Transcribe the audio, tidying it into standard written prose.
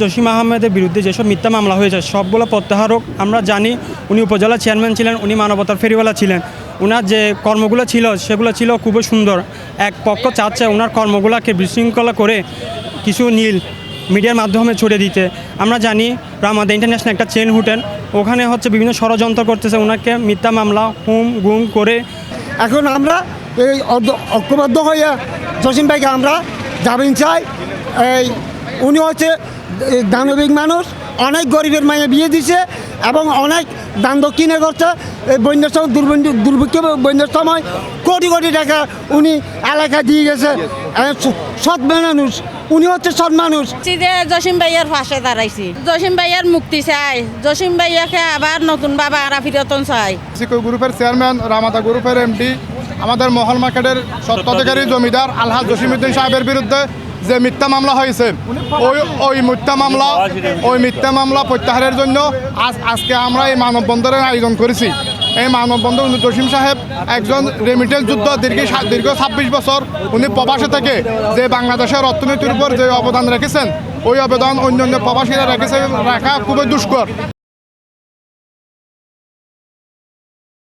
জসিম আহমেদের বিরুদ্ধে যেসব মিথ্যা মামলা হয়েছে সবগুলো প্রত্যাহার হোক। আমরা জানি উনি উপজেলা চেয়ারম্যান ছিলেন, উনি মানবতার ফেরিওয়ালা ছিলেন। ওনার যে কর্মগুলো ছিল সেগুলো ছিল খুবই সুন্দর। এক পক্ষ চাচ্ছে ওনার কর্মগুলোকে বিশৃঙ্খলা করে কিছু নীল মিডিয়ার মাধ্যমে ছড়িয়ে দিতে। আমরা জানি আমাদের ইন্টারন্যাশনাল একটা চেন হোটেল, ওখানে হচ্ছে বিভিন্ন ষড়যন্ত্র করতেছে ওনাকে মিথ্যা মামলা গুম করে। এখন আমরা এই ঐক্যবদ্ধ হয়ে জসিম ভাইকে আমরা জামিন চাই। উনি হচ্ছে দানবিক মানুষ, অনেক গরিবের মায়ে বিয়ে দিছে এবং অনেক দান দক্ষিণে করছে। এই বন্যার সময় দুর্ভিক্ষ বন্যার সময় কোটি কোটি টাকা উনি এলাকা দিয়ে গেছে। সৎ মানুষ, উনি হচ্ছে সৎ মানুষ। যে জসিম ভাইয়ার পাশে দাঁড়াইছি, জসিম ভাইয়ার মুক্তি চাই, জসিম ভাইয়াকে আবার নতুন বাবা আরা ফিরতন চাই। গ্রুপের চেয়ারম্যান, রামাদা গ্রুপের এমডি, আমাদের মহল মার্কেটের স্বত্বাধিকারী জমিদার আলহাজ জসিমউদ্দিন সাহেবের বিরুদ্ধে যে মিথ্যা মামলা হয়েছে ওই মিথ্যা মামলা প্রত্যাহারের জন্য আজকে আমরা এই মানববন্ধনের আয়োজন করেছি। এই মানববন্ধন জসিম সাহেব একজন রেমিটেন্স যোদ্ধা, দীর্ঘ 26 বছর উনি প্রবাসে থেকে যে বাংলাদেশের অর্থনীতির উপর যে অবদান রেখেছেন ওই অবদান অন্যান্য প্রবাসীরা রাখা খুবই দুষ্কর।